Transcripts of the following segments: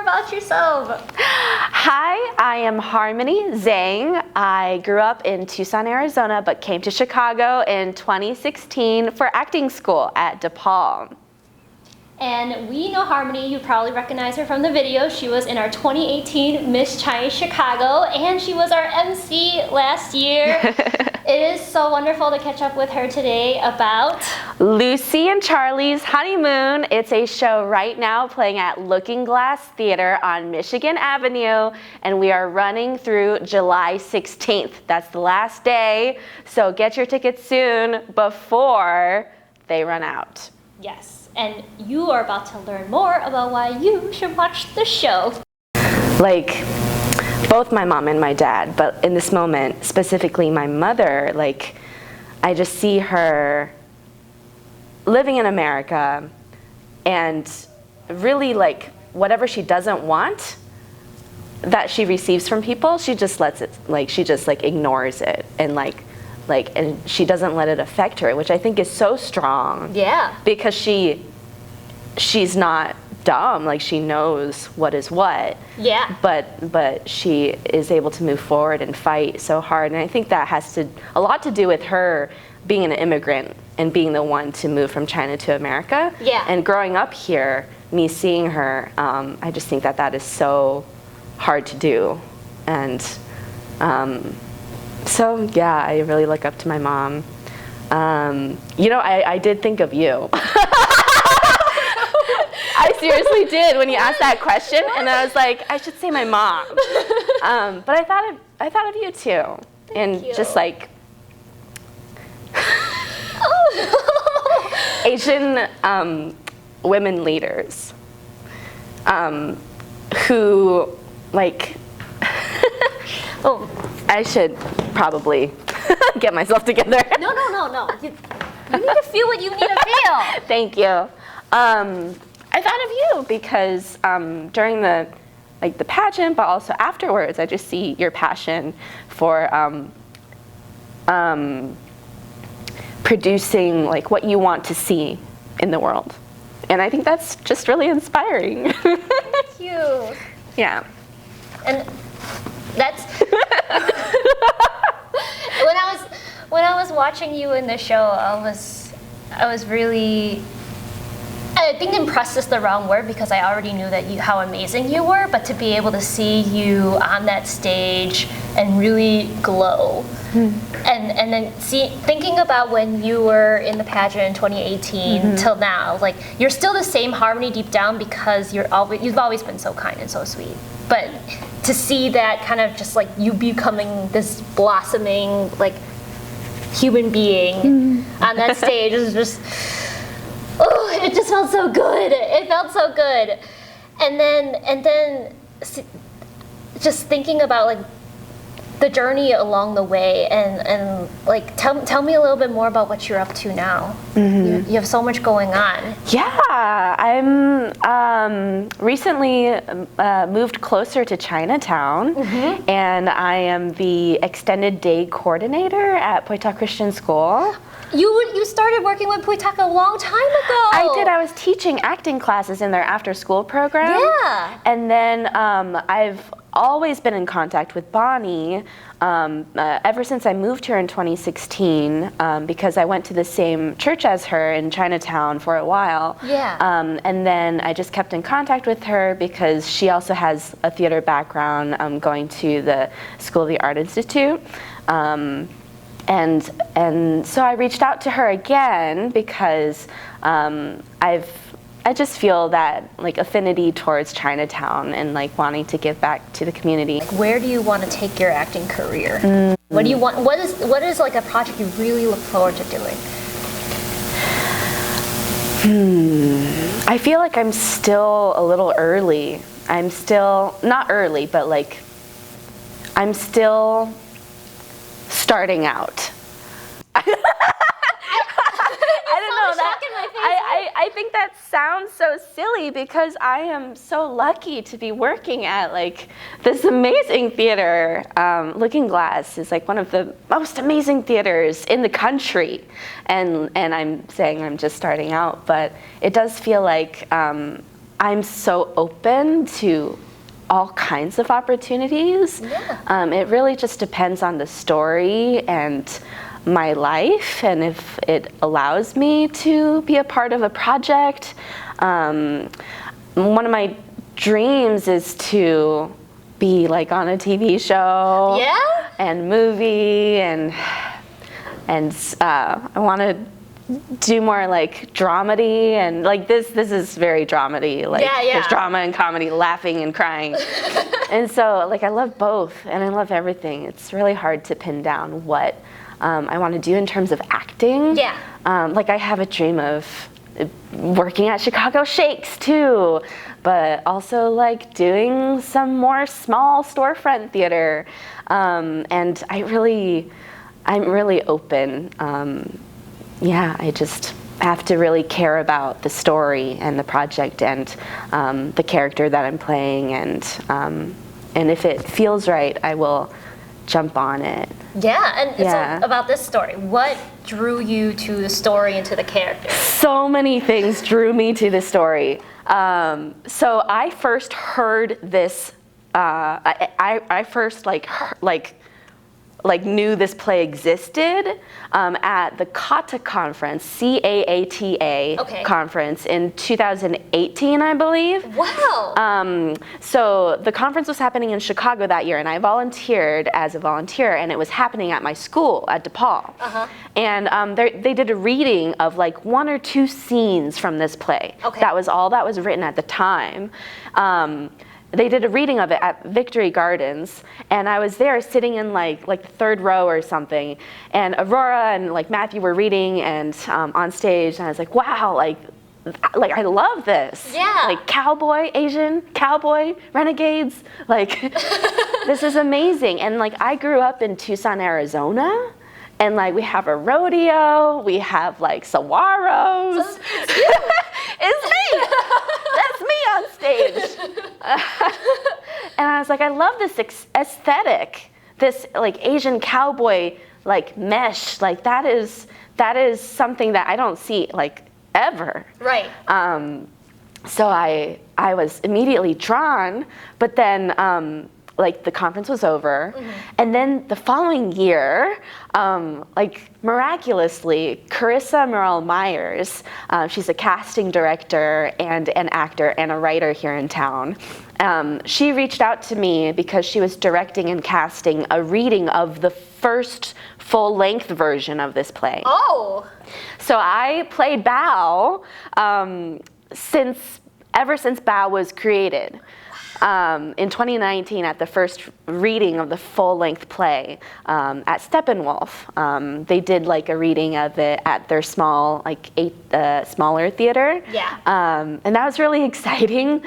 about yourself. Hi, I am Harmony Zhang. I grew up in Tucson, Arizona, but came to Chicago in 2016 for acting school at DePaul. And we know Harmony, you probably recognize her from the video. She was in our 2018 Miss Chinese Chicago, and she was our MC last year. It is so wonderful to catch up with her today about Lucy and Charlie's Honeymoon. It's a show right now playing at Lookingglass Theatre on Michigan Avenue, and we are running through July 16th. That's the last day, so get your tickets soon before they run out. Yes. And you are about to learn more about why you should watch the show. Like, both my mom and my dad, but in this moment, specifically my mother, like, I just see her living in America and really, like, whatever she doesn't want that she receives from people, she just lets it, like, she just, like, ignores it and, and she doesn't let it affect her, which I think is so strong. Yeah. Because she's not dumb, like she knows what is what. Yeah. But she is able to move forward and fight so hard, and I think that has a lot to do with her being an immigrant and being the one to move from China to America. Yeah. And growing up here, me seeing her, I just think that is so hard to do, and so yeah, I really look up to my mom. You know, I did think of you. I seriously did when you asked that question, and I was like, I should say my mom. But I thought of you too, and just like Asian women leaders who like. Oh, I should probably get myself together. No. You need to feel what you need to feel. Thank you. I thought of you because during the pageant, but also afterwards, I just see your passion for producing like what you want to see in the world, and I think that's just really inspiring. Thank you. Yeah. And that's when I was watching you in the show, I was really, I think impressed is the wrong word because I already knew that how amazing you were, but to be able to see you on that stage and really glow. And then thinking about when you were in the pageant in 2018 till now, like you're still the same Harmony deep down because you've always been so kind and so sweet. But to see that kind of just like you becoming this blossoming like human being on that stage is just, oh, it just felt so good. It felt so good. And then just thinking about like the journey along the way and like tell me a little bit more about what you're up to now. You have so much going on. Yeah, I'm recently moved closer to Chinatown, and I am the extended day coordinator at Pui Ta Christian School. You started working with Pui Ta a long time ago. I did. I was teaching acting classes in their after-school program. Yeah. And then I've always been in contact with Bonnie ever since I moved here in 2016 because I went to the same church as her in Chinatown for a while. Yeah. And then I just kept in contact with her because she also has a theater background going to the School of the Art Institute. And so I reached out to her again because I just feel that like affinity towards Chinatown and like wanting to give back to the community. Where do you want to take your acting career? What do you want? What is like a project you really look forward to doing? I feel like I'm still a little early. I'm still not early, but like I'm still starting out. I think that sounds so silly because I am so lucky to be working at like this amazing theater. Lookingglass is like one of the most amazing theaters in the country, and I'm saying I'm just starting out, but it does feel like I'm so open to all kinds of opportunities. Yeah. It really just depends on the story and my life, and if it allows me to be a part of a project. One of my dreams is to be like on a TV show. Yeah? And movie, and I want to do more like dramedy, and like this is very dramedy, like there's drama and comedy, laughing and crying. And so like I love both, and I love everything. It's really hard to pin down what I want to do in terms of acting. Yeah. Like I have a dream of working at Chicago Shakes too, but also like doing some more small storefront theater. And I'm really open. I just have to really care about the story and the project and the character that I'm playing, and if it feels right, I will jump on it. Yeah, and so about this story, what drew you to the story and to the character? So many things drew me to the story. So I first heard this. I first knew this play existed at the CATA conference, CAATA conference in 2018, I believe. Wow. So the conference was happening in Chicago that year, and I volunteered as a volunteer, and it was happening at my school at DePaul. And they did a reading of like 1 or 2 scenes from this play. That was all that was written at the time. They did a reading of it at Victory Gardens, and I was there sitting in like the 3rd row or something, and Aurora and like Matthew were reading and on stage, and I was like, wow, like I love this. Yeah. Like cowboy, Asian cowboy, renegades, like this is amazing. And like I grew up in Tucson, Arizona, and like we have a rodeo, we have like saguaros. So it's you. It's me. That's me on stage. And I was like, I love this aesthetic, this like Asian cowboy like mesh, like that is something that I don't see like ever. Right. So I was immediately drawn, but then like the conference was over, and then the following year, like miraculously, Carissa Merle Myers, she's a casting director and an actor and a writer here in town. She reached out to me because she was directing and casting a reading of the first full-length version of this play. Oh. So I played Bao ever since Bao was created. In 2019, at the first reading of the full-length play at Steppenwolf, they did like a reading of it at their smaller theater. Yeah. And that was really exciting.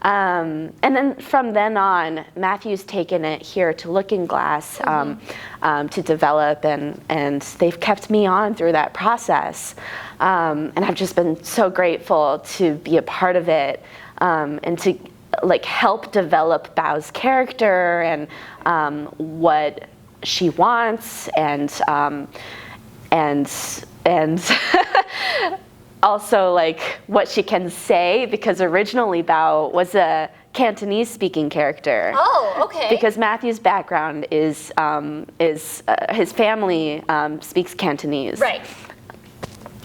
And then from then on, Matthew's taken it here to Lookingglass to develop, and they've kept me on through that process. And I've just been so grateful to be a part of it, and to like help develop Bao's character and what she wants, and also like what she can say, because originally Bao was a Cantonese speaking character. Oh, okay. Because Matthew's background is his family speaks Cantonese. Right.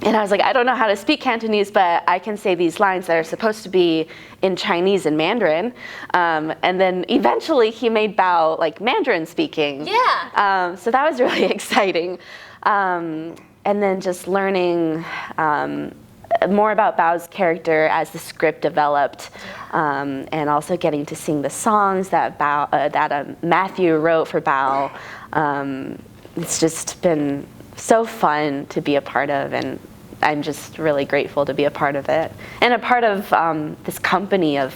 And I was like, I don't know how to speak Cantonese, but I can say these lines that are supposed to be in Chinese and Mandarin. And then eventually he made Bao like Mandarin speaking. Yeah. So that was really exciting. And then just learning more about Bao's character as the script developed, and also getting to sing the songs that Matthew wrote for Bao. It's just been so fun to be a part of, and I'm just really grateful to be a part of it, and a part of this company of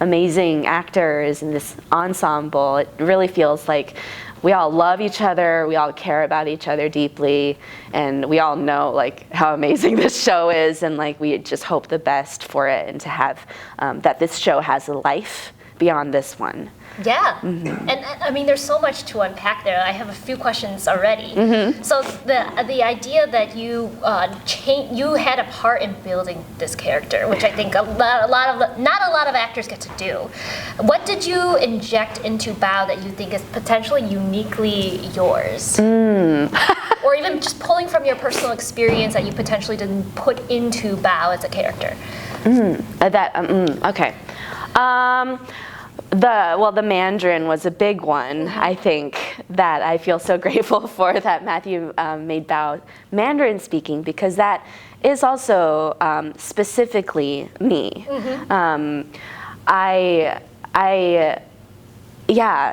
amazing actors and this ensemble. It really feels like we all love each other, we all care about each other deeply, and we all know like how amazing this show is, and like we just hope the best for it, and to have that this show has a life beyond this one. Yeah, and I mean, there's so much to unpack there. I have a few questions already. So the idea that you you had a part in building this character, which I think not a lot of actors get to do. What did you inject into Bao that you think is potentially uniquely yours, or even just pulling from your personal experience that you potentially didn't put into Bao as a character? Okay. The Mandarin was a big one, I think, that I feel so grateful for that Matthew made Bao Mandarin speaking, because that is also specifically me.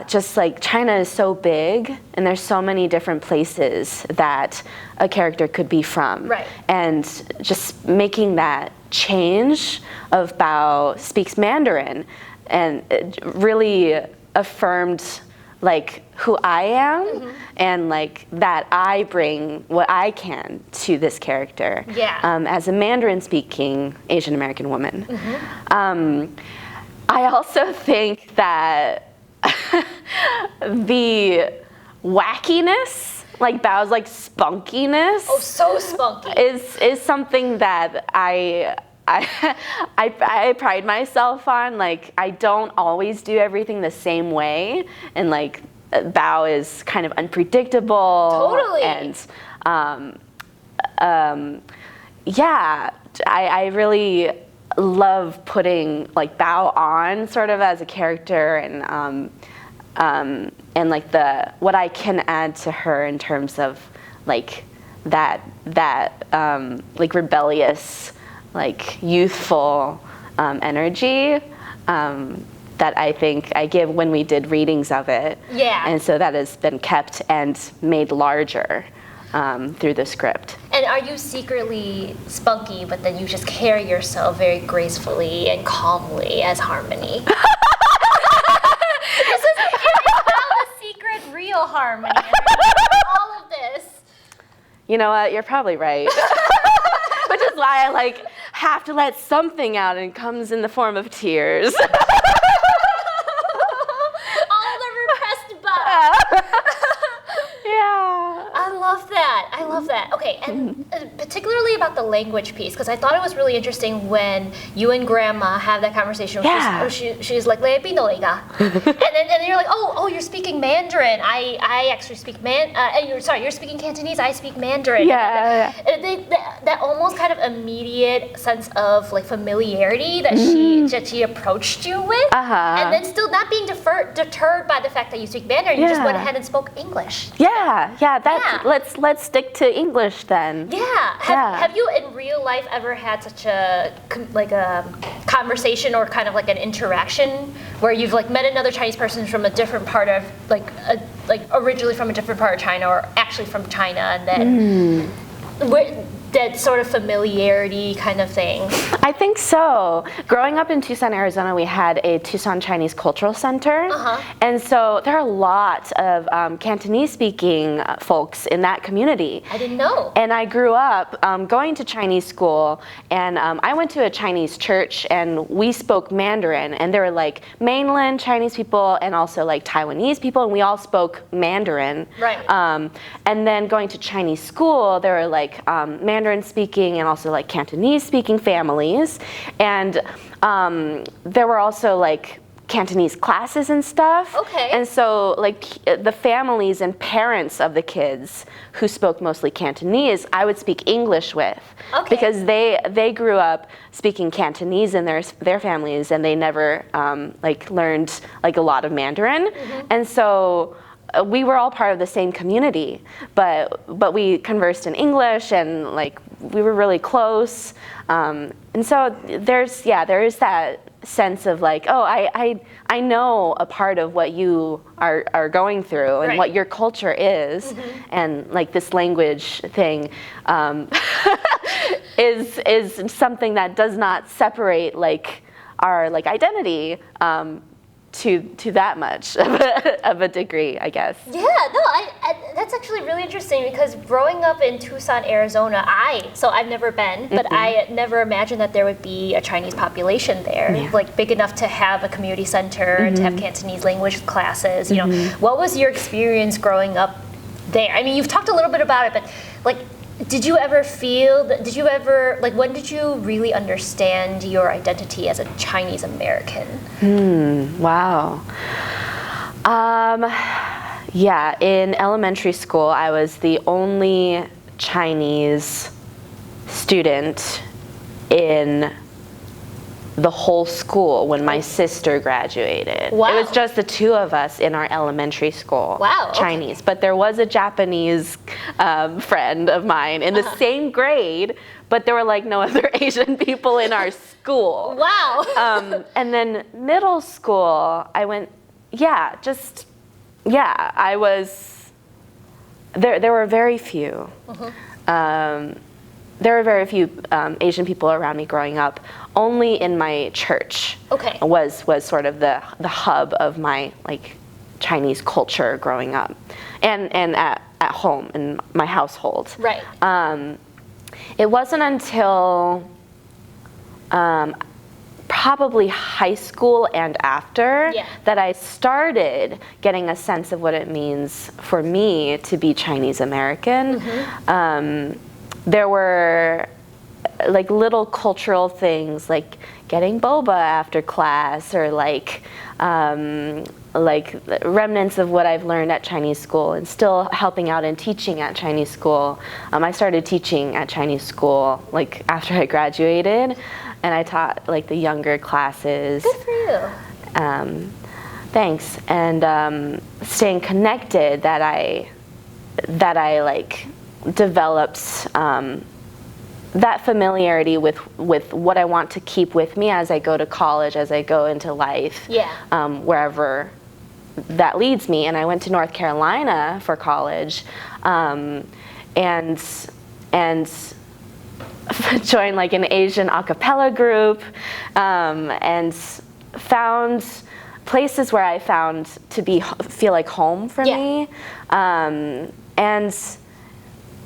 Just like China is so big, and there's so many different places that a character could be from. Right. And just making that change of Bao speaks Mandarin, and it really affirmed like who I am, and like that I bring what I can to this character as a Mandarin speaking Asian American woman. I also think that the wackiness, like Bao's like spunkiness, so spunky, is something that I pride myself on. Like, I don't always do everything the same way, and like Bao is kind of unpredictable. Totally. And I really love putting like Bao on sort of as a character, and like what I can add to her in terms of like that like rebellious, like youthful energy that I think I give when we did readings of it. Yeah. And so that has been kept and made larger through the script. And are you secretly spunky, but then you just carry yourself very gracefully and calmly as Harmony? This is about the secret, real Harmony. All of this. You know what? You're probably right. Which is why I like have to let something out, and it comes in the form of tears. All the repressed Bao. Yeah. I love that. Okay, and particularly about the language piece, because I thought it was really interesting when you and Grandma have that conversation. Yeah. She's like, and then you're like, oh, you're speaking Mandarin. I actually speak you're speaking Cantonese. I speak Mandarin. Yeah. That almost kind of immediate sense of like familiarity that she approached you with, and then still not being deterred by the fact that you speak Mandarin. You just went ahead and spoke English. Let's stick to English then. Have you in real life ever had such a conversation or kind of like an interaction where you've like met another Chinese person from a different part of like originally from a different part of China, or actually from China, and then that sort of familiarity kind of thing? I think so. Growing up in Tucson, Arizona, we had a Tucson Chinese Cultural Center. And so there are a lot of Cantonese-speaking folks in that community. I didn't know. And I grew up going to Chinese school, and I went to a Chinese church, and we spoke Mandarin, and there were like mainland Chinese people and also like Taiwanese people, and we all spoke Mandarin. Right. And then going to Chinese school, there were like Mandarin speaking and also like Cantonese speaking families, and there were also like Cantonese classes and stuff. Okay. And so like the families and parents of the kids who spoke mostly Cantonese, I would speak English with. Okay. Because they grew up speaking Cantonese in their families, and they never like learned like a lot of Mandarin. And so we were all part of the same community, but we conversed in English, and like we were really close. And so there is that sense of like, oh, I know a part of what you are going through, and what your culture is, and like this language thing is something that does not separate like our like identity to that much of a degree, I guess. Yeah, no, that's actually really interesting because growing up in Tucson, Arizona, so I've never been, but I never imagined that there would be a Chinese population there, like big enough to have a community center and to have Cantonese language classes. You know, what was your experience growing up there? I mean, you've talked a little bit about it, but like, did you ever when did you really understand your identity as a Chinese American? Wow. Yeah, in elementary school, I was the only Chinese student in the whole school when my sister graduated. Wow. It was just the two of us in our elementary school. Wow, okay. Chinese. But there was a Japanese friend of mine in the same grade, but there were like no other Asian people in our school. Wow. And then middle school, I went, I was, there were very few. There were very few Asian people around me growing up. Only in my church was sort of the hub of my like Chinese culture growing up, and at home in my household. Right. It wasn't until probably high school and after that I started getting a sense of what it means for me to be Chinese American. There were like little cultural things like getting boba after class, or like remnants of what I've learned at Chinese school, and still helping out and teaching at Chinese school. I started teaching at Chinese school like after I graduated, and I taught like the younger classes. Good for you. Thanks. And staying connected, that I like develops that familiarity with what I want to keep with me as I go to college, as I go into life, wherever that leads me. And I went to North Carolina for college, and joined like an Asian a cappella group, and found places where I found to feel like home for me, and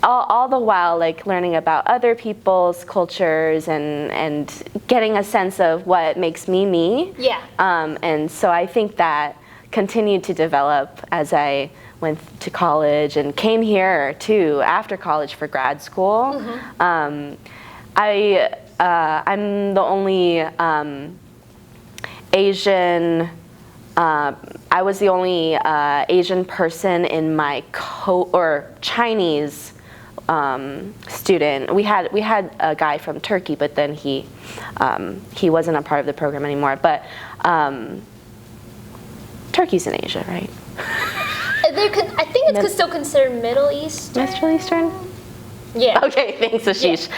all the while like learning about other people's cultures and getting a sense of what makes me me. And so I think that continued to develop as I went to college and came here too after college for grad school. I'm the only Asian. I was the only Asian person in my Chinese student. We had a guy from Turkey, but then he wasn't a part of the program anymore. But Turkey's in Asia, right? I think it's still considered Middle Eastern. Middle Eastern? Yeah. Okay, thanks, Ashish.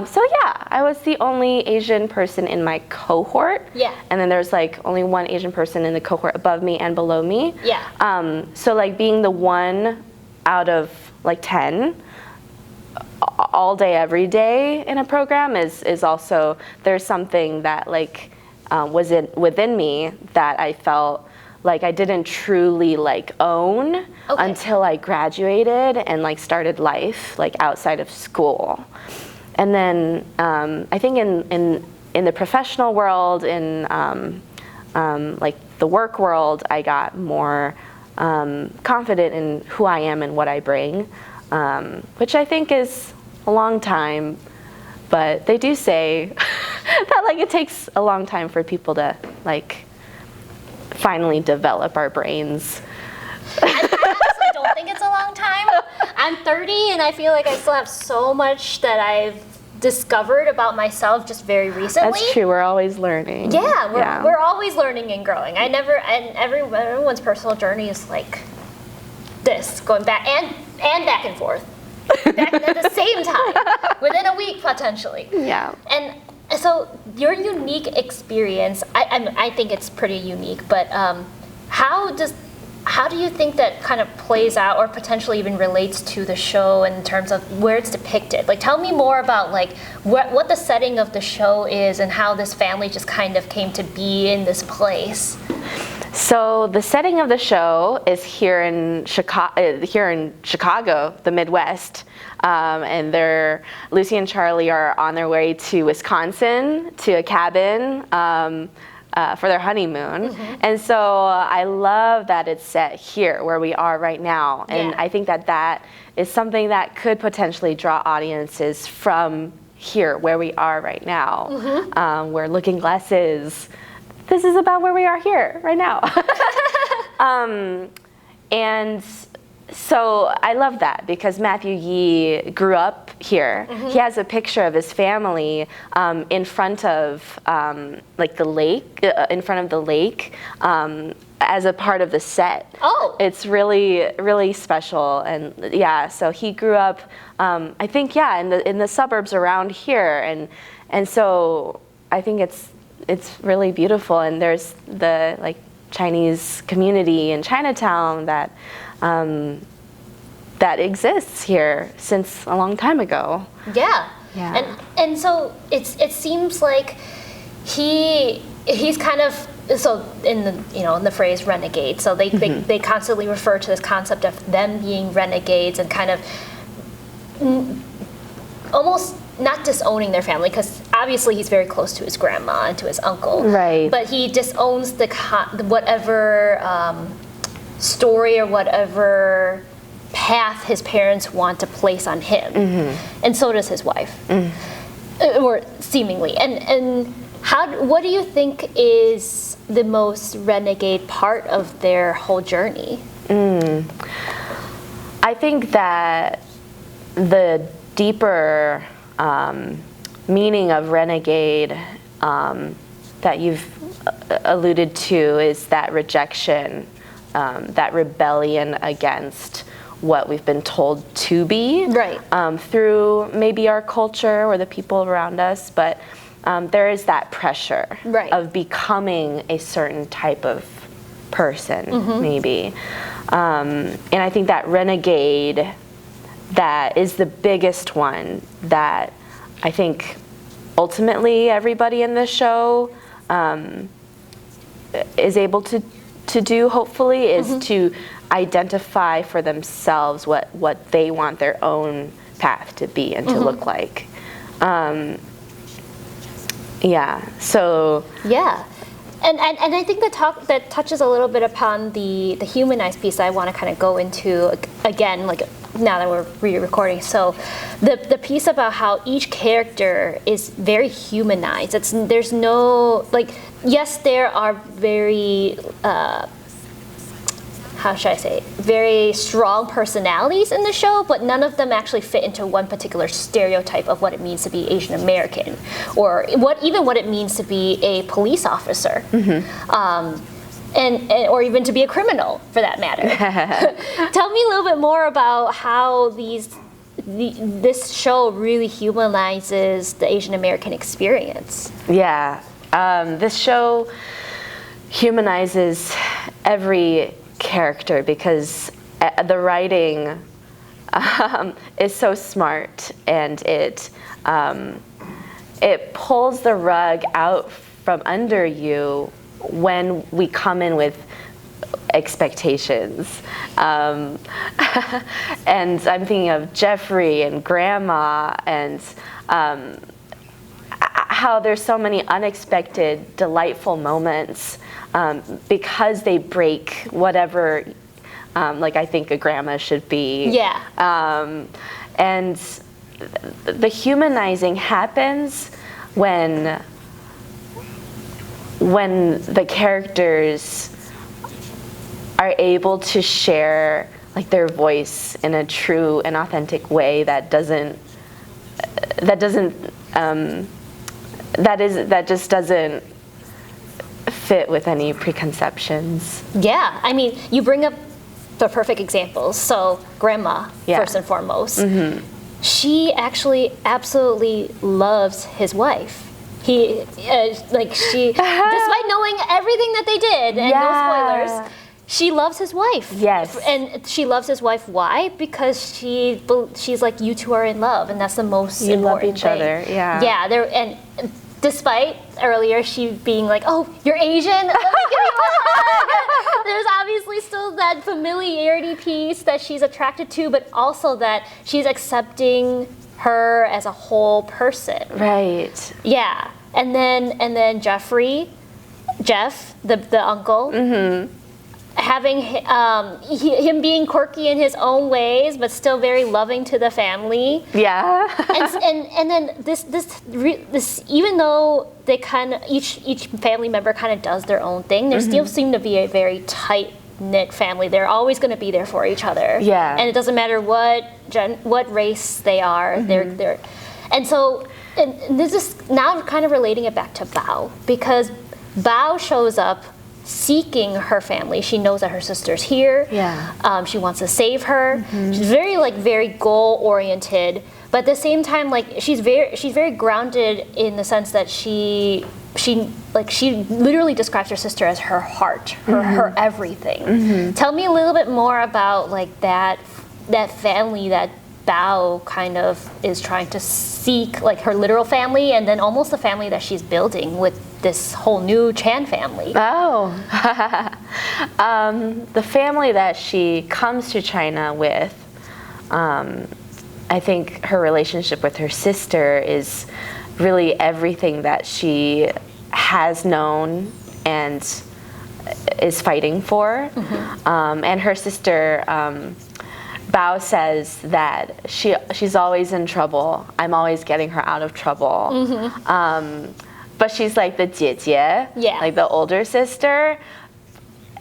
So yeah, I was the only Asian person in my cohort. And then there's like only one Asian person in the cohort above me and below me. So like being the one out of like 10 all day, every day in a program is also, there's something that like was within me that I felt like I didn't truly like own until I graduated and like started life like outside of school. And then I think in the professional world, in like the work world, I got more confident in who I am and what I bring, which I think is a long time, but they do say that like it takes a long time for people to like finally develop our brains. I honestly don't think it's a long time. I'm 30 and I feel like I still have so much that I've discovered about myself just very recently. That's true. We're always learning. We're always learning and growing. Everyone's personal journey is like this, going back and back and forth. Back at the same time, within a week potentially. And so your unique experience, I think it's pretty unique, but how do you think that kind of plays out or potentially even relates to the show in terms of where it's depicted? Like, tell me more about like what the setting of the show is and how this family just kind of came to be in this place. So the setting of the show is here in Chicago, the Midwest, and Lucy and Charlie are on their way to Wisconsin to a cabin for their honeymoon. And so I love that it's set here where we are right now, and I think that is something that could potentially draw audiences from here where we are right now, where Lookingglass is. This is about where we are here right now. And so I love that because Matthew Yee grew up here. He has a picture of his family in front of like the lake, in front of the lake, as a part of the set. Oh, it's really, really special. And yeah, so he grew up, I think, in the suburbs around here, and so I think it's really beautiful. And there's the like Chinese community in Chinatown that that exists here since a long time ago. Yeah. And so it seems like he's kind of, so in the phrase renegade, so they constantly refer to this concept of them being renegades and kind of almost not disowning their family, because obviously he's very close to his grandma and to his uncle. Right. But he disowns whatever story or whatever path his parents want to place on him. And so does his wife. Or seemingly. And what do you think is the most renegade part of their whole journey? I think that the deeper meaning of renegade that you've alluded to is that rejection, that rebellion against what we've been told to be, through maybe our culture or the people around us, but there is that pressure of becoming a certain type of person, maybe. And I think that renegade, that is the biggest one that I think ultimately everybody in this show is able to do, hopefully, is to identify for themselves what they want their own path to be and to look like. So and I think that touches a little bit upon the humanized piece that I want to kind of go into again, like now that we're re-recording. So the piece about how each character is very humanized. There's no, like, yes, there are very how should I say, very strong personalities in the show, but none of them actually fit into one particular stereotype of what it means to be Asian American, or what it means to be a police officer, and or even to be a criminal, for that matter. Tell me a little bit more about how this show really humanizes the Asian American experience. This show humanizes every character because the writing is so smart, and it pulls the rug out from under you when we come in with expectations. And I'm thinking of Jeffrey and Grandma, and how there's so many unexpected, delightful moments because they break whatever, like I think a grandma should be. And the humanizing happens when the characters are able to share like their voice in a true and authentic way that just doesn't fit with any preconceptions. I mean, you bring up the perfect examples. So Grandma, first and foremost, she actually absolutely loves his wife. Despite knowing everything that they did, and no spoilers, she loves his wife. And she loves his wife. Why? Because she's like, you two are in love, and that's the most important love each thing. Other. And despite earlier she being like, oh, you're Asian, let me give There's obviously still that familiarity piece that she's attracted to, but also that she's accepting her as a whole person. Right. Yeah. And then Jeff, the uncle, having him being quirky in his own ways, but still very loving to the family. Yeah. and then this even though they kind of each family member kind of does their own thing, there still seem to be a very tight knit family. They're always going to be there for each other. Yeah. And it doesn't matter what race they are. They're and so and this is now kind of relating it back to Bao, because Bao shows up seeking her family. She knows that her sister's here. Yeah. She wants to save her. She's very goal oriented, but at the same time, like she's very grounded in the sense that she literally describes her sister as her heart, her everything. Tell me a little bit more about like that family that Bao kind of is trying to seek, like her literal family, and then almost the family that she's building with this whole new Chan family. Oh. The family that she comes to China with, I think her relationship with her sister is really everything that she has known and is fighting for. And her sister, Bao says that she's always in trouble. I'm always getting her out of trouble. But she's like the 姐姐, like the older sister.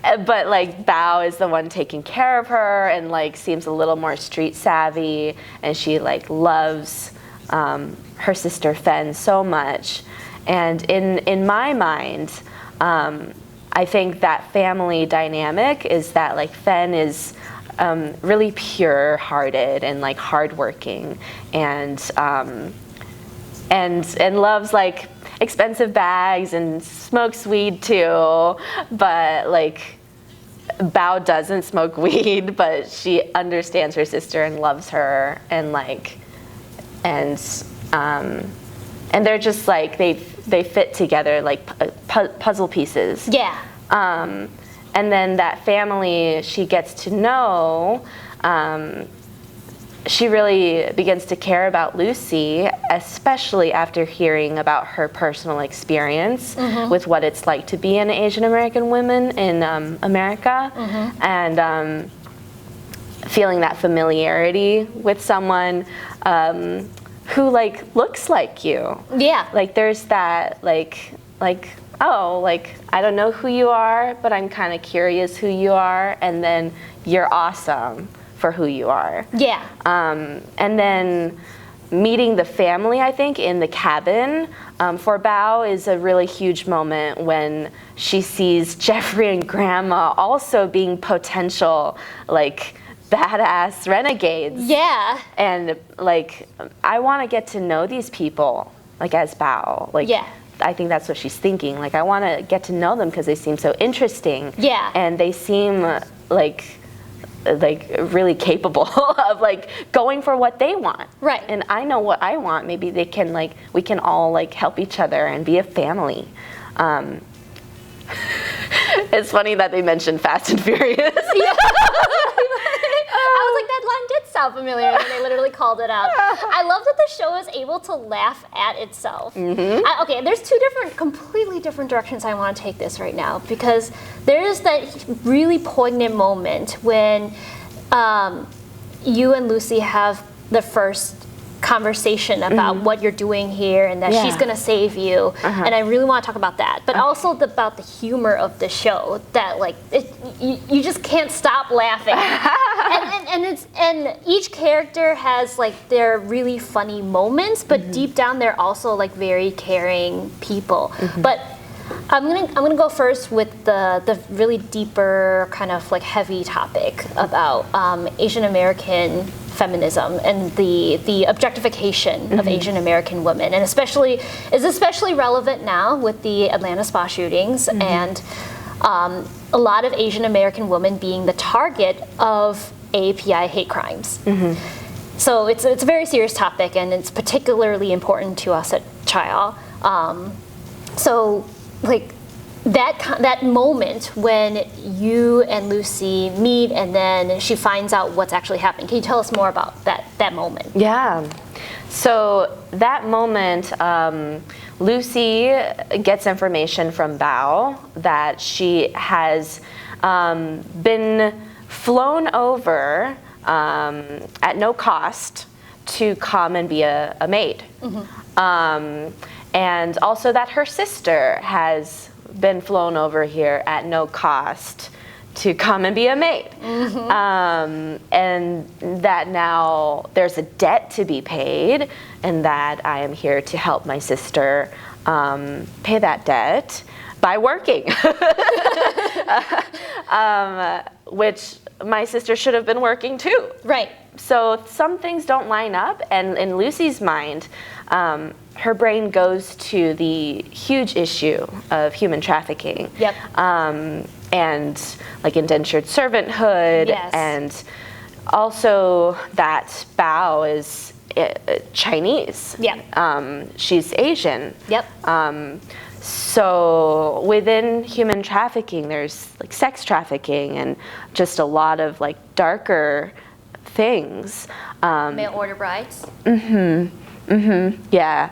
But like Bao is the one taking care of her and like seems a little more street savvy, and she like loves her sister Fen so much. And in my mind, I think that family dynamic is that like Fen is really pure-hearted and like hardworking, and loves like expensive bags and smokes weed too. But like Bao doesn't smoke weed, but she understands her sister and loves her, and like and they're just like they fit together like puzzle pieces. Yeah. And then that family she gets to know, she really begins to care about Lucy, especially after hearing about her personal experience with what it's like to be an Asian American woman in America, and feeling that familiarity with someone who like looks like you. Yeah. Like there's that like oh, like I don't know who you are, but I'm kind of curious who you are, and then you're awesome for who you are. Yeah. And then meeting the family, I think, in the cabin for Bao is a really huge moment when she sees Jeffrey and Grandma also being potential like badass renegades. Yeah. And like I want to get to know these people like as Bao. Like I think that's what she's thinking. Like I want to get to know them because they seem so interesting. Yeah. And they seem like really capable of like going for what they want. Right. And I know what I want. Maybe they can like we can all like help each other and be a family. It's funny that they mentioned Fast and Furious. Yeah. I was like, that line did sound familiar, and they literally called it out. I love that the show is able to laugh at itself. Okay, there's two completely different directions I want to take this right now, because there is that really poignant moment when you and Lucy have the first conversation about what you're doing here and that she's going to save you. And I really want to talk about that. But also about the humor of the show, that like you just can't stop laughing. and each character has like their really funny moments, but deep down they're also like very caring people. But I'm gonna go first with the really deeper kind of like heavy topic about Asian American feminism and the objectification of Asian American women, and especially relevant now with the Atlanta spa shootings and a lot of Asian American women being the target of AAPI hate crimes. So it's a very serious topic, and it's particularly important to us at CHIA. So like that moment when you and Lucy meet and then she finds out what's actually happening. Can you tell us more about that moment? Yeah. So that moment, Lucy gets information from Bao that she has been flown over at no cost to come and be a maid. And also that her sister has been flown over here at no cost to come and be a maid. And that now there's a debt to be paid, and that I am here to help my sister pay that debt by working. Which my sister should have been working too. Right. So some things don't line up, and in Lucy's mind, her brain goes to the huge issue of human trafficking. Yep. And like indentured servanthood, Yes. and also that Bao is Chinese. Yep. She's Asian. Yep. So within human trafficking, there's like sex trafficking and just a lot of like darker things. Mail order brides. Yeah.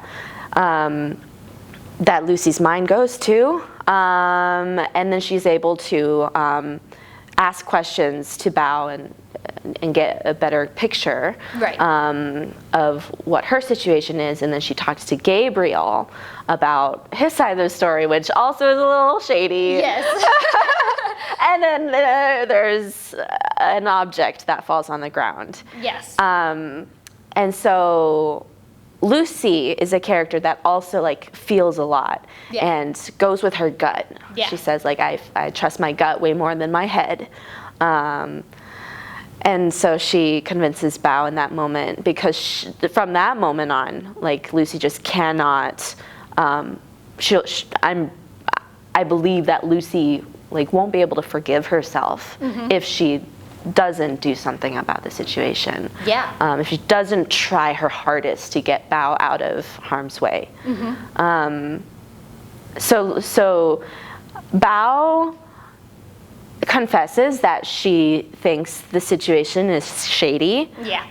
That Lucy's mind goes to. And then she's able to ask questions to Bao and get a better picture Right. of what her situation is. And then she talks to Gabriel about his side of the story, which also is a little shady. Yes. And then there's an object that falls on the ground. Yes. And so Lucy is a character that also like feels a lot. Yeah. And goes with her gut. Yeah. She says like, I trust my gut way more than my head. And so she convinces Bao in that moment, because from that moment on, like Lucy just cannot, I believe that Lucy like won't be able to forgive herself if she doesn't do something about the situation. Yeah. If she doesn't try her hardest to get Bao out of harm's way. So Bao confesses that she thinks the situation is shady. Yeah.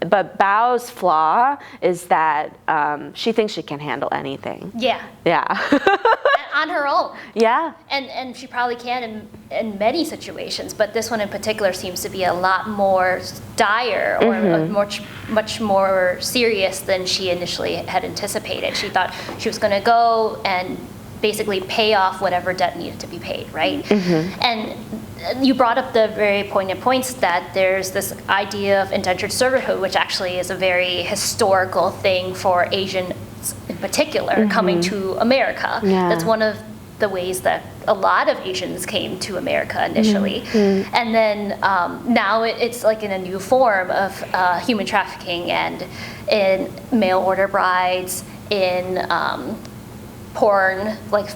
But Bao's flaw is that she thinks she can handle anything. Yeah. Yeah. On her own. Yeah. And she probably can in many situations, but this one in particular seems to be a lot more dire or much more serious than she initially had anticipated. She thought she was going to go and basically pay off whatever debt needed to be paid, right? And you brought up the very poignant points that there's this idea of indentured servanthood, which actually is a very historical thing for Asians in particular coming to America. Yeah. That's one of the ways that a lot of Asians came to America initially. And then now it's like in a new form of human trafficking and in mail order brides, in porn, like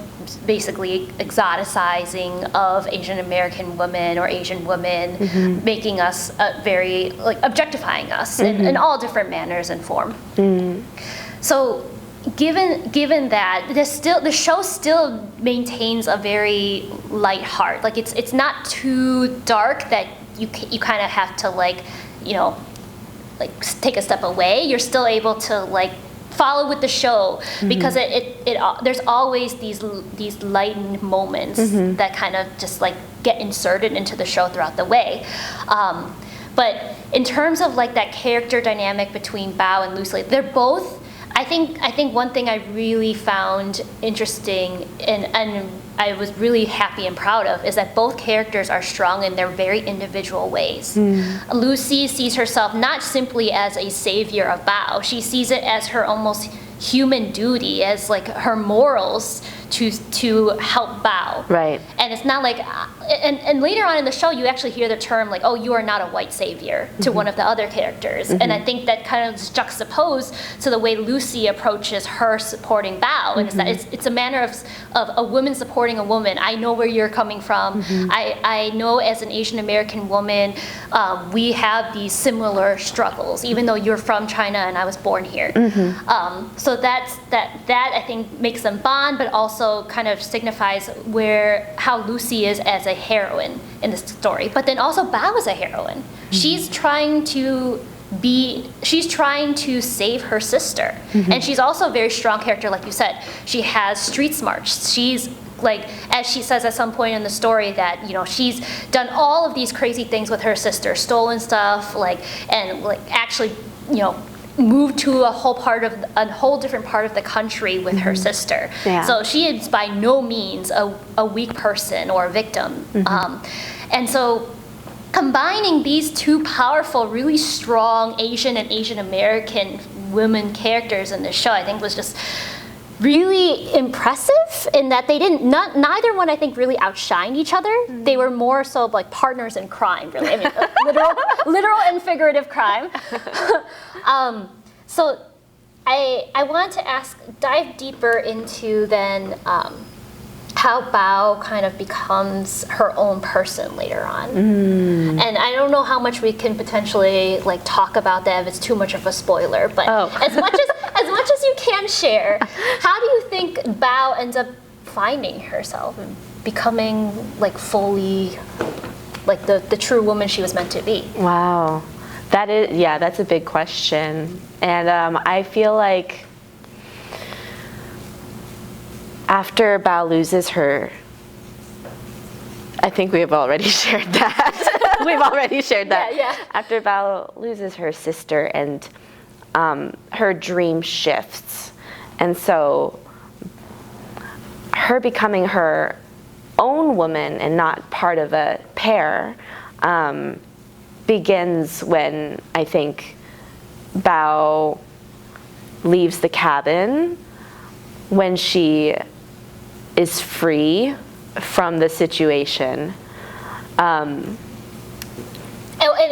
basically exoticizing of Asian American women or Asian women, making us very, like objectifying us in all different manners and form. So given that, the show still maintains a very light heart. Like it's not too dark that you kind of have to like take a step away. You're still able to like follow with the show because there's always these lightened moments that kind of just like get inserted into the show throughout the way. But in terms of like that character dynamic between Bao and Lucy, they're both. I think one thing I really found interesting and I was really happy and proud of is that both characters are strong in their very individual ways. Lucy sees herself not simply as a savior of Bao, she sees it as her almost human duty, as like her morals to help Bao. Right. And it's not like, and later on in the show, you actually hear the term like, "Oh, you are not a white savior" to one of the other characters, and I think that kind of is juxtaposed to the way Lucy approaches her supporting Bao, and it's that it's a manner of a woman supporting a woman. I know where you're coming from. I know as an Asian American woman, we have these similar struggles, even though you're from China and I was born here. So that I think makes them bond, but also also kind of signifies how Lucy is as a heroine in the story. But then also Bao is a heroine. She's trying to save her sister. And she's also a very strong character, like you said. She has street smarts. She's like, as she says at some point in the story, that she's done all of these crazy things with her sister, stolen stuff, and actually moved to a whole different part of the country with her sister. Yeah. So she is by no means a weak person or a victim. And so combining these two powerful, really strong Asian and Asian American women characters in this show, I think was just really impressive in that they neither one I think really outshined each other. They were more so like partners in crime, really. I mean, literal and figurative crime. So I wanted to dive deeper into then how Bao kind of becomes her own person later on. And I don't know how much we can potentially talk about that if it's too much of a spoiler, but as much as you can share, how do you think Bao ends up finding herself and becoming fully the true woman she was meant to be? Wow. That's a big question. And I feel like after Bao loses her, I think we have already shared that. We've already shared that. Yeah. After Bao loses her sister and her dream shifts. And so her becoming her own woman and not part of a pair begins when I think Bao leaves the cabin, when she is free from the situation. And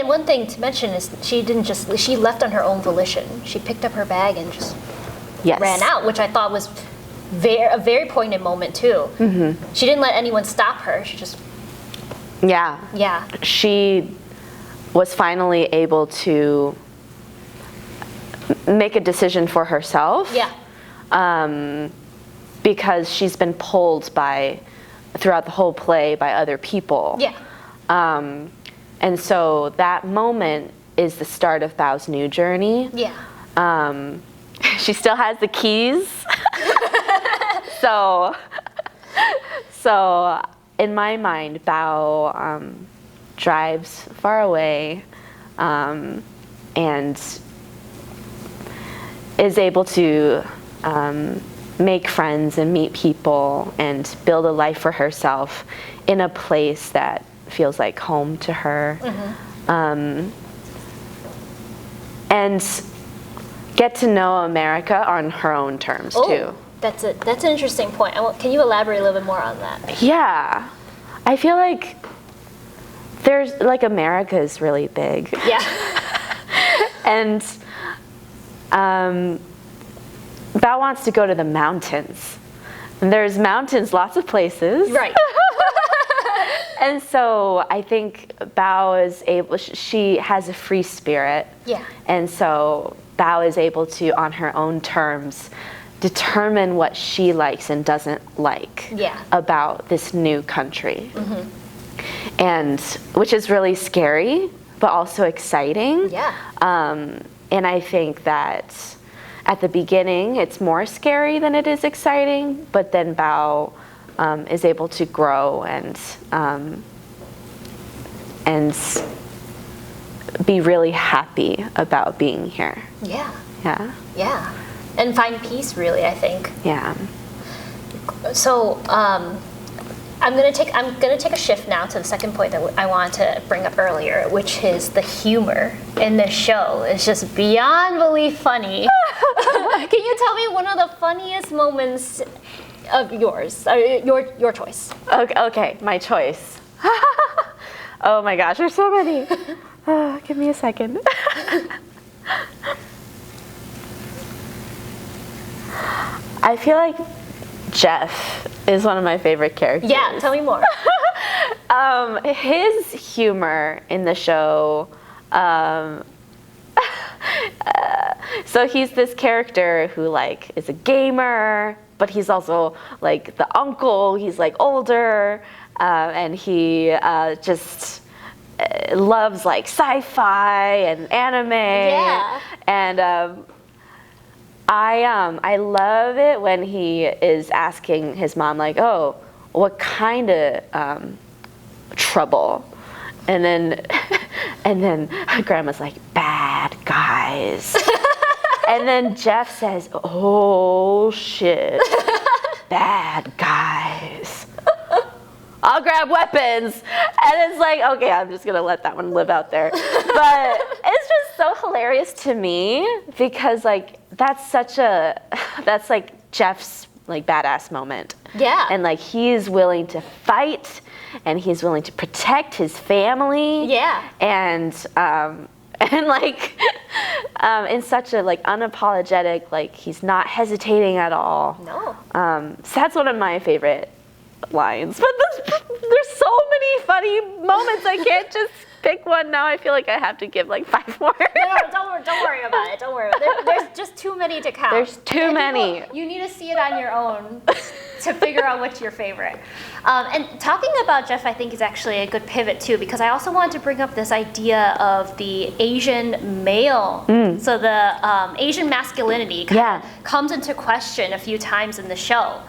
one thing to mention is she left on her own volition. She picked up her bag and just ran out, which I thought was a very poignant moment too. She didn't let anyone stop her. She just she was finally able to make a decision for herself. Because she's been pulled throughout the whole play by other people. And so that moment is the start of Bao's new journey. She still has the keys. So in my mind, Bao drives far away and is able to make friends and meet people and build a life for herself in a place that feels like home to her. And get to know America on her own terms too. That's an interesting point. Can you elaborate a little bit more on that? Yeah, I feel like America is really big. And Bao wants to go to the mountains. And there's mountains, lots of places. Right. And so I think Bao she has a free spirit. And so Bao is able to, on her own terms, determine what she likes and doesn't like about this new country. And which is really scary, but also exciting. And I think that at the beginning, it's more scary than it is exciting, but then Bao is able to grow and be really happy about being here. And find peace, really, I think. So I'm gonna take a shift now to the second point that I wanted to bring up earlier, which is the humor in this show. It's just beyond belief funny. Can you tell me one of the funniest moments of yours? Your choice. Okay, my choice. Oh my gosh, there's so many. Give me a second. I feel like Jeff is one of my favorite characters. Yeah, tell me more. His humor in the show So he's this character who like is a gamer, but he's also like the uncle. He's like older, and he just loves like sci-fi and anime. Yeah. And I love it when he is asking his mom like, oh, what kind of trouble? And then grandma's like, bad guys. And then Jeff says, oh shit, bad guys. I'll grab weapons. And it's like, okay, I'm just gonna let that one live out there. But it's just so hilarious to me because like that's like Jeff's like badass moment. Yeah. And like he's willing to fight and he's willing to protect his family. Yeah. And like in such a like unapologetic, like he's not hesitating at all. No. So that's one of my favorite lines. But there's so many funny moments. I can't just pick one. Now I feel like I have to give like 5 more. No, don't worry about it. Don't worry. There's just too many to count. There's too many. You need to see it on your own to figure out what's your favorite. And talking about Jeff, I think is actually a good pivot too, because I also wanted to bring up this idea of the Asian male. So the Asian masculinity kind of comes into question a few times in the show.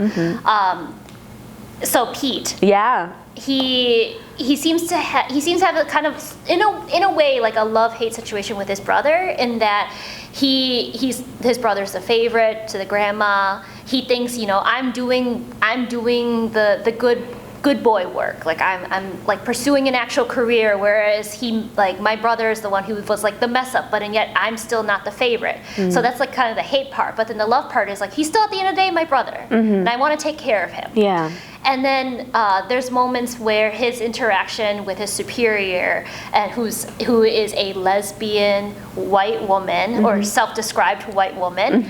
So Pete. Yeah. He seems to have a kind of in a way like a love-hate situation with his brother, in that his brother's the favorite to the grandma. He thinks, you know, I'm doing the good boy work. Like I'm like pursuing an actual career, whereas he, like, my brother is the one who was like the mess up, but and yet I'm still not the favorite. So that's like kind of the hate part. But then the love part is like he's still at the end of the day my brother, and I want to take care of him. Yeah. And then there's moments where his interaction with his superior, and who is a lesbian white woman, or self-described white woman,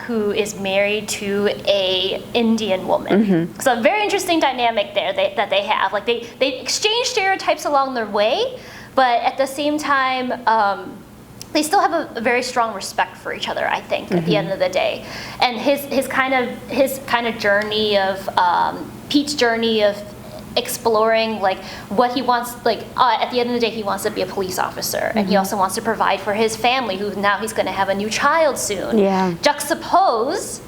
who is married to a Indian woman. So a very interesting dynamic there that they have. Like they exchange stereotypes along their way, but at the same time, they still have a very strong respect for each other, I think, at the end of the day. And his kind of journey of Pete's journey of exploring like what he wants, like at the end of the day he wants to be a police officer, and he also wants to provide for his family, who now he's going to have a new child soon. Yeah. Juxtapose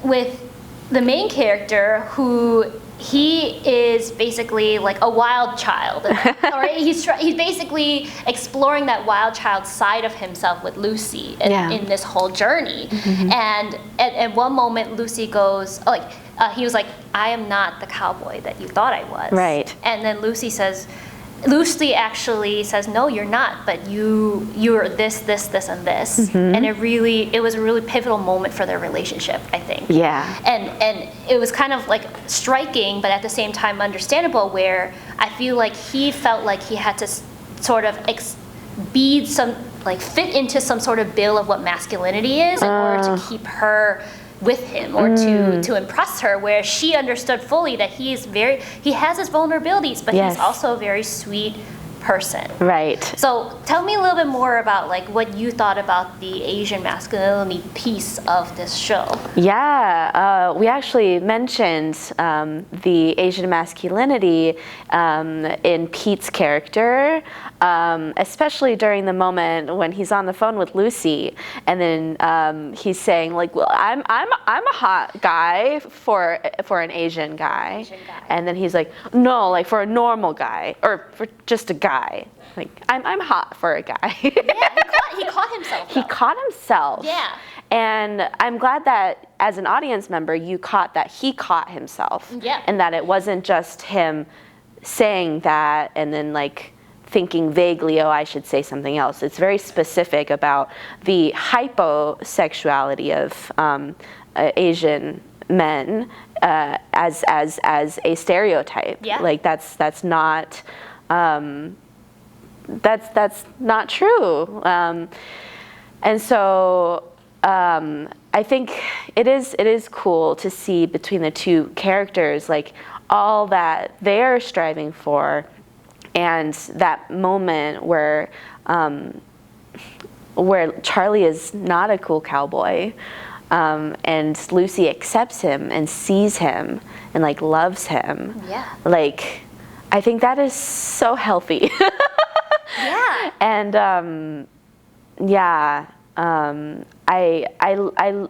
with the main character, who he is basically like a wild child, or he's basically exploring that wild child side of himself with Lucy in this whole journey. And at one moment Lucy goes like, he was like, I am not the cowboy that you thought I was. Right. And then Lucy actually says, no, you're not, but you're this, and this. And it was a really pivotal moment for their relationship, I think. Yeah. And it was kind of like striking, but at the same time understandable, where I feel like he felt like he had to sort of fit into some sort of bill of what masculinity is in order to keep her with him, or to impress her, where she understood fully that he has his vulnerabilities, but he's also a very sweet person. Right. So tell me a little bit more about like what you thought about the Asian masculinity piece of this show. Yeah, we actually mentioned the Asian masculinity in Pete's character, especially during the moment when he's on the phone with Lucy, and then he's saying like, well, I'm a hot guy for an Asian guy. And then he's like, no, like for a normal guy, or for just a guy. Like I'm hot for a guy. He caught himself. Though. He caught himself. Yeah. And I'm glad that as an audience member, you caught that he caught himself. Yeah. And that it wasn't just him saying that and then like thinking vaguely, oh, I should say something else. It's very specific about the hyposexuality of Asian men as a stereotype. Yeah. Like that's not. That's not true, and so I think it is cool to see between the two characters like all that they're striving for, and that moment where where Charlie is not a cool cowboy, and Lucy accepts him and sees him and like loves him. Yeah. Like, I think that is so healthy. Yeah. And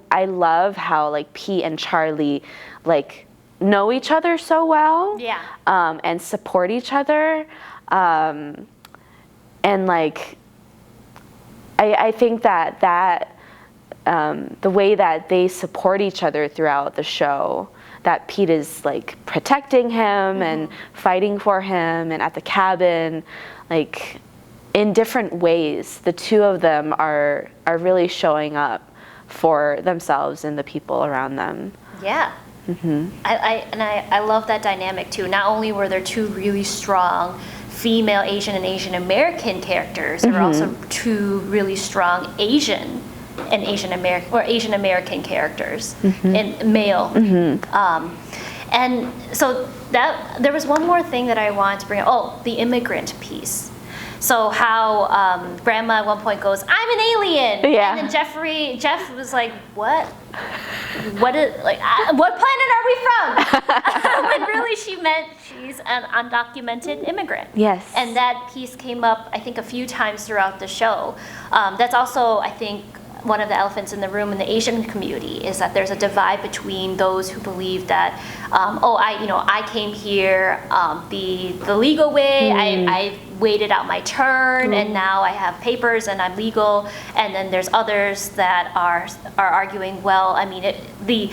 I love how like Pete and Charlie like know each other so well. Yeah. And support each other. And like, I think that the way that they support each other throughout the show, that Pete is like protecting him and fighting for him, and at the cabin, like in different ways, the two of them are really showing up for themselves and the people around them. Yeah. I love that dynamic too. Not only were there two really strong female Asian and Asian American characters, there were also two really strong Asian and Asian American characters, and male. And so that there was one more thing that I wanted to bring up. Oh, the immigrant piece. So how Grandma at one point goes, "I'm an alien," Yeah. and then Jeff was like, "What? What planet are we from?" When really she meant she's an undocumented immigrant. Yes. And that piece came up, I think, a few times throughout the show. That's also, I think, one of the elephants in the room in the Asian community, is that there's a divide between those who believe that, I came here the legal way. I waited out my turn, and now I have papers and I'm legal. And then there's others that are arguing, well, I mean, the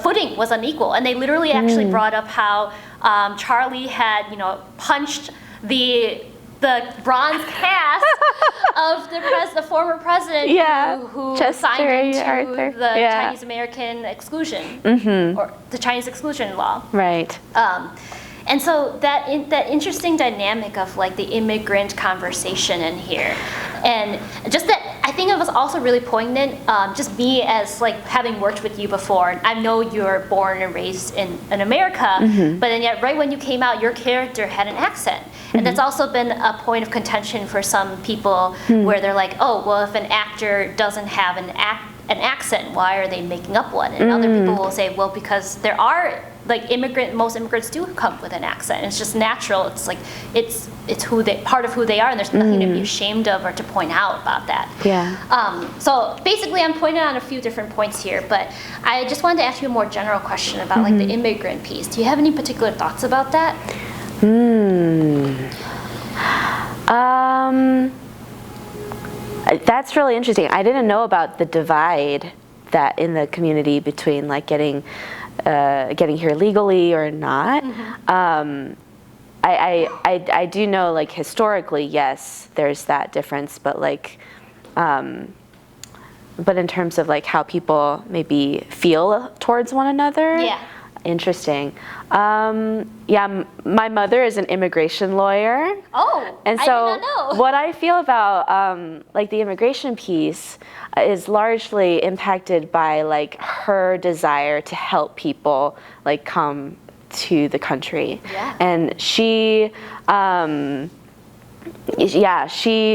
footing was unequal, and they literally actually brought up how Charlie had punched the bronze cast of the former president who signed into the Chinese American exclusion, or the Chinese exclusion law. Right. And so that interesting dynamic of like the immigrant conversation in here, and just that, I think it was also really poignant. Just me as like having worked with you before, and I know you're born and raised in America, but then yet right when you came out, your character had an accent. And that's also been a point of contention for some people, where they're like, oh, well, if an actor doesn't have an accent, why are they making up one? And other people will say, well, because there are like most immigrants do come with an accent. It's just natural. It's like it's part of who they are, and there's nothing to be ashamed of or to point out about that. Yeah. So basically, I'm pointing out a few different points here, but I just wanted to ask you a more general question about like the immigrant piece. Do you have any particular thoughts about that? That's really interesting. I didn't know about the divide that in the community between like getting here legally or not. I do know like historically, yes, there's that difference, but like, but in terms of like how people maybe feel towards one another. Yeah. Interesting. My mother is an immigration lawyer. Oh, and so I did not know. What I feel about like the immigration piece is largely impacted by like her desire to help people like come to the country. Yeah. And she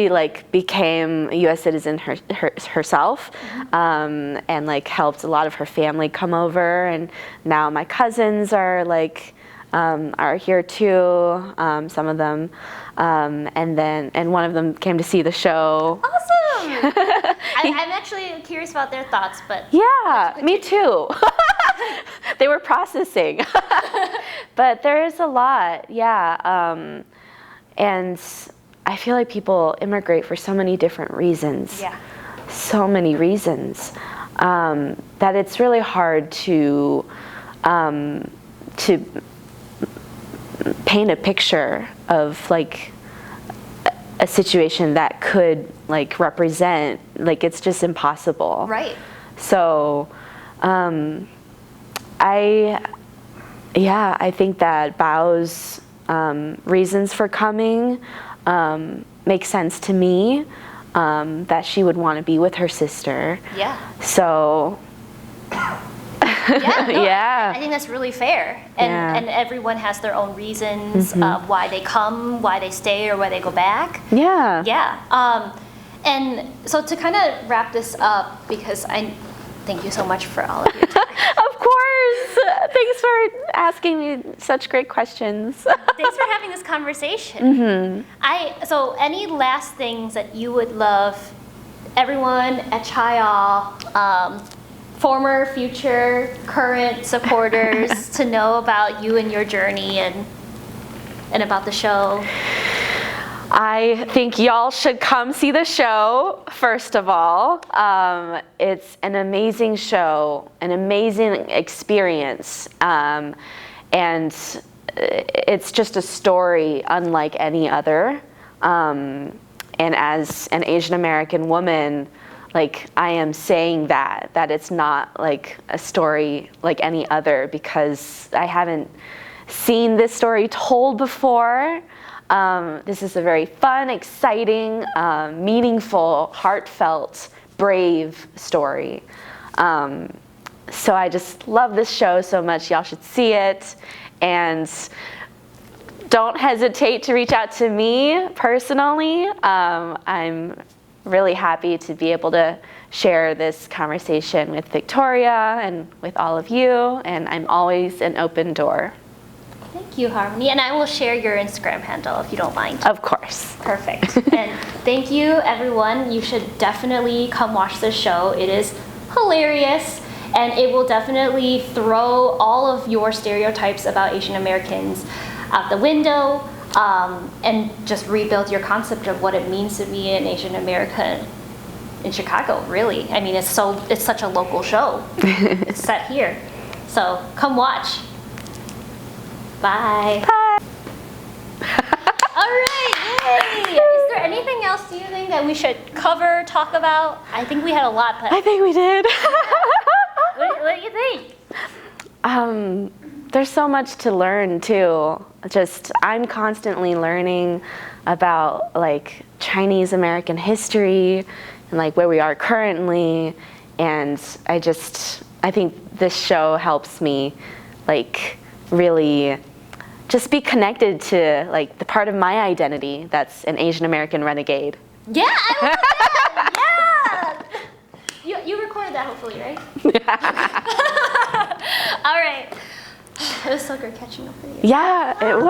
like became a U.S. citizen herself, and like helped a lot of her family come over, and now my cousins are like are here too, some of them, and one of them came to see the show. Awesome! I'm actually curious about their thoughts, but yeah, me too. They were processing, but there is a lot, and I feel like people immigrate for so many different reasons. Yeah. So many reasons, that it's really hard to paint a picture of like a situation that could like represent, like it's just impossible. Right. So I think that Bao's reasons for coming make sense to me, that she would want to be with her sister. Yeah. So I think that's really fair, and everyone has their own reasons why they come, why they stay, or why they go back. Yeah. And so to kind of wrap this up, because I thank you so much for all of your time. Of course. Thanks for asking me such great questions. Thanks for having this conversation. So any last things that you would love everyone at Chayal, former, future, current supporters to know about you and your journey and about the show? I think y'all should come see the show, first of all. It's an amazing show, an amazing experience, and it's just a story unlike any other. And as an Asian American woman, like, I am saying that it's not like a story like any other, because I haven't seen this story told before. This is a very fun, exciting, meaningful, heartfelt, brave story. So I just love this show so much. Y'all should see it. And don't hesitate to reach out to me personally. I'm really happy to be able to share this conversation with Victoria and with all of you. And I'm always an open door. Thank you, Harmony. And I will share your Instagram handle if you don't mind. Of course. Perfect. And thank you, everyone. You should definitely come watch this show. It is hilarious, and it will definitely throw all of your stereotypes about Asian Americans out the window, and just rebuild your concept of what it means to be an Asian American in Chicago, really. I mean, it's such a local show. It's set here. So come watch. Bye. Bye. All right, yay! Is there anything else, do you think, that we should cover, talk about? I think we had a lot, but I think we did. what do you think? There's so much to learn too. I'm constantly learning about like Chinese American history and like where we are currently, and I think this show helps me like really just be connected to like the part of my identity that's an Asian American renegade. Yeah, I love that. Yeah. You recorded that, hopefully, right? All right. It was so good catching up with you. Yeah, it was.